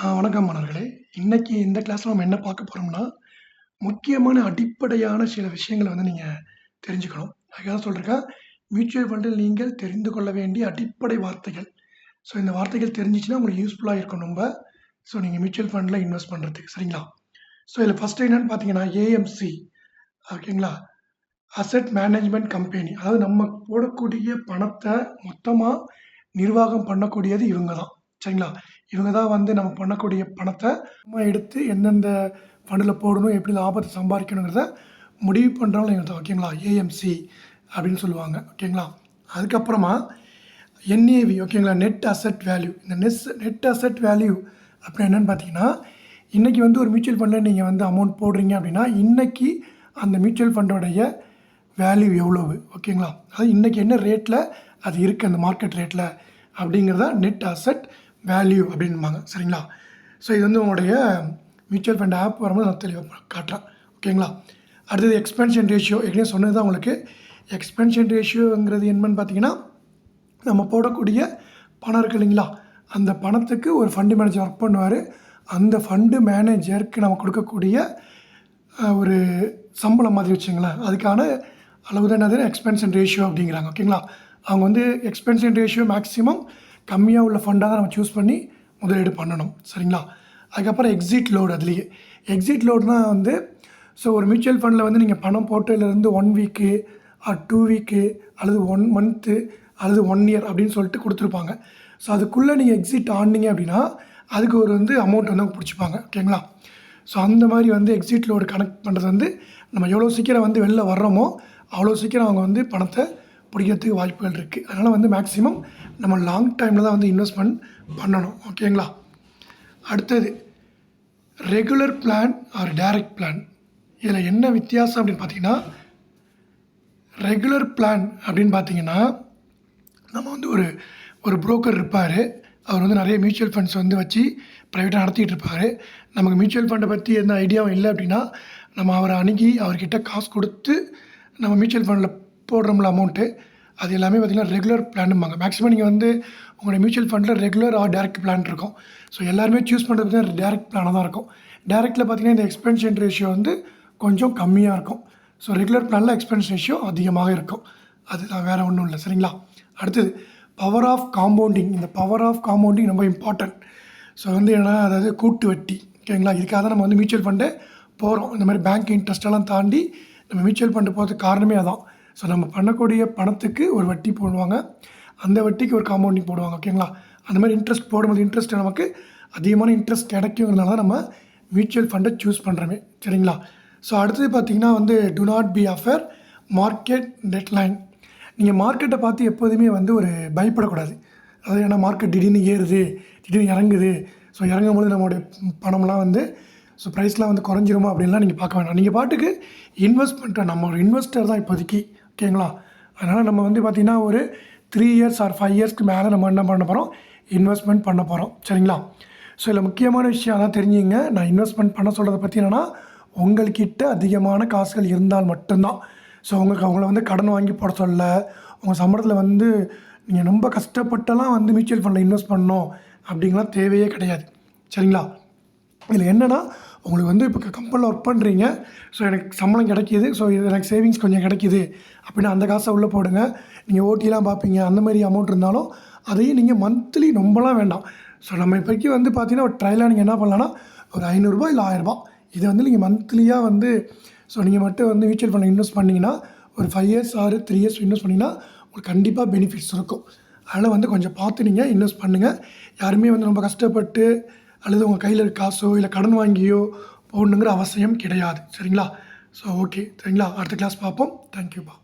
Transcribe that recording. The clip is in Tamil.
வணக்கம் மாணவர்களே. இன்னைக்கு இந்த கிளாஸ்ல நம்ம என்ன பார்க்க போறோம்னா, முக்கியமான அடிப்படையான சில விஷயங்கள வந்து நீங்க தெரிஞ்சுக்கணும். அதுக்காக சொல்றேன். மியூச்சுவல் ஃபண்டில் நீங்கள் தெரிந்து கொள்ள வேண்டிய அடிப்படை வார்த்தைகள். ஸோ இந்த வார்த்தைகள் தெரிஞ்சுச்சுன்னா உங்களுக்கு யூஸ்ஃபுல்லா இருக்கும் ரொம்ப. ஸோ நீங்க மியூச்சுவல் ஃபண்ட்ல இன்வெஸ்ட் பண்றதுக்கு. சரிங்களா? ஸோ இதில ஃபர்ஸ்ட் என்னன்னு பார்த்தீங்கன்னா, ஏஎம்சி ஓகேங்களா? Asset management company. அதாவது நம்ம போடக்கூடிய பணத்த மொத்தமா நிர்வாகம் பண்ணக்கூடியது இவங்க தான். சரிங்களா? இவங்க தான் வந்து நம்ம பண்ணக்கூடிய பணத்த நம்ம எடுத்து எந்தெந்த ஃபண்டில் போடணும், எப்படி லாபத்தை சம்பாதிக்கணுங்கிறத முடிவு பண்ணுறவங்க இவங்க தான். ஓகேங்களா? ஏஎம்சி அப்படின்னு சொல்லுவாங்க. ஓகேங்களா? அதுக்கப்புறமா என்ஏவி ஓகேங்களா? Net asset value. இந்த நெட் அசெட் வேல்யூ அப்புறம் என்னென்னு பார்த்தீங்கன்னா, இன்றைக்கி வந்து ஒரு மியூச்சுவல் ஃபண்டில் நீங்கள் வந்து அமௌண்ட் போடுறீங்க அப்படின்னா, இன்றைக்கி அந்த மியூச்சுவல் ஃபண்டோடைய வேல்யூ எவ்வளவு ஓகேங்களா? அது இன்றைக்கி என்ன ரேட்டில் அது இருக்குது அந்த மார்க்கெட் ரேட்டில் அப்படிங்கிறத நெட் அசெட் வேல்யூ அப்படின்பாங்க. சரிங்களா? ஸோ இது வந்து உங்களுடைய மியூச்சுவல் ஃபண்ட் ஆப் வரும்போது நான் தெளிவாக காட்டுறேன். ஓகேங்களா? அடுத்தது எக்ஸ்பென்ஷன் ரேஷியோ. ஏற்கனவே சொன்னது தான் உங்களுக்கு. எக்ஸ்பென்ஷன் ரேஷியோங்கிறது என்னன்னு பார்த்தீங்கன்னா, நம்ம போடக்கூடிய பணம் இருக்குது இல்லைங்களா? அந்த பணத்துக்கு ஒரு ஃபண்டு மேனேஜர் ஒர்க் பண்ணுவார். அந்த ஃபண்டு மேனேஜருக்கு நம்ம கொடுக்கக்கூடிய ஒரு சம்பளம் மாதிரி வச்சுங்களேன். அதுக்கான அளவு தான் என்னது எக்ஸ்பென்ஷன் ரேஷியோ அப்படிங்கிறாங்க. ஓகேங்களா? அவங்க வந்து எக்ஸ்பென்ஷன் ரேஷியோ மேக்ஸிமம் கம்மியாக உள்ள ஃபண்டாக தான் நம்ம சூஸ் பண்ணி முதலீடு பண்ணணும். சரிங்களா? அதுக்கப்புறம் எக்ஸிட் லோடு. அதுலேயே எக்ஸிட் லோடுனா வந்து ஸோ ஒரு மியூச்சுவல் ஃபண்டில் வந்து நீங்கள் பணம் போட்டதுலேருந்து 1 வீக்கு 2 வீக்கு அல்லது 1 மந்த்து அல்லது 1 இயர் அப்படின்னு சொல்லிட்டு கொடுத்துருப்பாங்க. ஸோ அதுக்குள்ளே நீங்கள் எக்ஸிட் ஆனீங்க அப்படின்னா அதுக்கு ஒரு வந்து அமௌண்ட் வந்து அவங்க பிடிச்சிப்பாங்க. ஓகேங்களா? ஸோ அந்த மாதிரி வந்து எக்ஸிட் லோடு கனெக்ட் பண்ணுறது வந்து நம்ம எவ்வளோ சீக்கிரம் வந்து வெளில வர்றோமோ அவ்வளோ சீக்கிரம் அவங்க வந்து பணத்தை பிடிக்கிறதுக்கு வாய்ப்புகள் இருக்குது. அதனால் வந்து மேக்ஸிமம் நம்ம லாங் டைமில் தான் வந்து இன்வெஸ்ட்மெண்ட் பண்ணணும். ஓகேங்களா? அடுத்தது regular plan or direct plan. இதில் என்ன வித்தியாசம் அப்படின்னு பார்த்தீங்கன்னா, ரெகுலர் பிளான் அப்படின்னு பார்த்தீங்கன்னா, நம்ம வந்து ஒரு புரோக்கர் இருப்பார். அவர் வந்து நிறைய மியூச்சுவல் ஃபண்ட்ஸ் வந்து வச்சு ப்ரைவேட்டாக நடத்திட்டு இருப்பார். நமக்கு மியூச்சுவல் ஃபண்டை பற்றி எந்த ஐடியாவும் இல்லை அப்படின்னா, நம்ம அவரை அணுகி அவர்கிட்ட காசு கொடுத்து நம்ம மியூச்சுவல் ஃபண்டில் போடுறோம்ல அமௌண்ட்டு, அது எல்லாமே பார்த்திங்கன்னா ரெகுலர் பிளானும்பாங்க. மேக்ஸிமம் நீங்கள் வந்து உங்களுடைய மியூச்சுவல் ஃபண்டில் ரெகுலர் ஆர் டைரக்ட் பிளான் இருக்கும். ஸோ எல்லாருமே சூஸ் பண்ணுறது பார்த்தீங்கன்னா டைரக்ட் பிளானாக தான் இருக்கும். டைரக்டில் பார்த்திங்கன்னா இந்த எக்ஸ்பென்ஷன் ரேஷியோ வந்து கொஞ்சம் கம்மியாக இருக்கும். ஸோ ரெகுலர் பிளானில் எக்ஸ்பென்ஸ் ரேஷியோ அதிகமாக இருக்கும். அதுதான், வேறு ஒன்றும் இல்லை. சரிங்களா? அடுத்தது பவர் ஆஃப் காம்பவுண்டிங். இந்த பவர் ஆஃப் காம்பவுண்டிங் ரொம்ப இம்பார்ட்டன்ட். ஸோ வந்து என்னென்னா, அதாவது கூட்டு வட்டி. ஓகேங்களா? இதுக்காக தான் நம்ம வந்து மியூச்சுவல் ஃபண்டு போகிறோம். இந்த மாதிரி பேங்க் இன்ட்ரெஸ்ட்டெல்லாம் தாண்டி நம்ம மியூச்சுவல் ஃபண்டு போகிறதுக்கு காரணமே அதான். ஸோ நம்ம பண்ணக்கூடிய பணத்துக்கு ஒரு வட்டி போடுவாங்க, அந்த வட்டிக்கு ஒரு காம்பவுண்டிங் போடுவாங்க. ஓகேங்களா? அந்த மாதிரி இன்ட்ரெஸ்ட் போடும்போது இன்ட்ரெஸ்ட் நமக்கு அதிகமான இன்ட்ரெஸ்ட் கிடைக்குங்கிறதுனால தான் நம்ம மியூச்சுவல் ஃபண்டை சூஸ் பண்ணுறோமே. சரிங்களா? ஸோ அடுத்தது பார்த்திங்கன்னா வந்து to not be affair market deadline. நீங்கள் மார்க்கெட்டை பார்த்து எப்போதுமே வந்து ஒரு பயப்படக்கூடாது. அதாவது ஏன்னா மார்க்கெட் திடீர்னு ஏறுது, திடீர்னு இறங்குது, ஸோ இறங்கும்போது நம்மளுடைய பணம்லாம் வந்து ஸோ ப்ரைஸ்லாம் வந்து குறைஞ்சிருமா அப்படின்லாம் நீங்கள் பார்க்க வேண்டாம். நீங்கள் பாட்டுக்கு இன்வெஸ்ட் பண்ணுற நம்ம ஒரு இன்வெஸ்டர் தான் இப்போதைக்கு. ஓகேங்களா? அதனால் நம்ம வந்து பார்த்திங்கன்னா ஒரு 3 இயர்ஸ் ஆர் 5 இயர்ஸ்க்கு மேலே நம்ம என்ன பண்ண போகிறோம், இன்வெஸ்ட்மெண்ட் பண்ண போகிறோம். சரிங்களா? ஸோ இதில் முக்கியமான விஷயம் அதான் தெரிஞ்சுங்க. நான் இன்வெஸ்ட்மெண்ட் பண்ண சொல்கிறத பற்றி என்னென்னா, உங்கள்கிட்ட அதிகமான காசுகள் இருந்தால் மட்டும்தான். ஸோ அவங்கள வந்து கடன் வாங்கி போட சொல்ல, உங்கள் சம்பளத்தில் வந்து நீங்கள் ரொம்ப கஷ்டப்பட்டெல்லாம் வந்து மியூச்சுவல் ஃபண்டில் இன்வெஸ்ட் பண்ணணும் அப்படிங்கலாம் தேவையே கிடையாது. சரிங்களா? இதில் என்னென்னா, உங்களுக்கு வந்து இப்போ கம்பெனியில் ஒர்க் பண்ணுறீங்க, ஸோ எனக்கு சம்பளம் கிடைக்கிது, ஸோ இது எனக்கு சேவிங்ஸ் கொஞ்சம் கிடைக்கிது அப்படின்னா அந்த காசை உள்ளே போடுங்க. நீங்கள் ஓட்டிலாம் பார்ப்பீங்க, அந்த மாதிரி அமௌண்ட் இருந்தாலும் அதையும் நீங்கள் மந்த்லி ரொம்பலாம் வேண்டாம். ஸோ நம்ம இப்போக்கி வந்து பார்த்தீங்கன்னா ஒரு ட்ரையலாக நீங்கள் என்ன பண்ணலான்னா, ஒரு 500 இல்லை 1000 இதை வந்து நீங்கள் மந்த்லியாக வந்து ஸோ நீங்கள் மட்டும் வந்து மியூச்சுவல் ஃபண்டில் இன்வெஸ்ட் பண்ணிங்கன்னா ஒரு 5 இயர்ஸ் ஆர் 3 இயர்ஸ் இன்வெஸ்ட் பண்ணிங்கன்னா உங்களுக்கு கண்டிப்பாக பெனிஃபிட்ஸ் இருக்கும். அதனால் வந்து கொஞ்சம் பார்த்து நீங்கள் இன்வெஸ்ட் பண்ணுங்கள். யாருமே வந்து ரொம்ப கஷ்டப்பட்டு அல்லது உங்கள் கையில் இருக்க காசோ இல்லை கடன் வாங்கியோ போடணுங்கிற அவசியம் கிடையாது. சரிங்களா? So okay. சரிங்களா? அடுத்த கிளாஸ் பார்ப்போம். தேங்க்யூப்பா.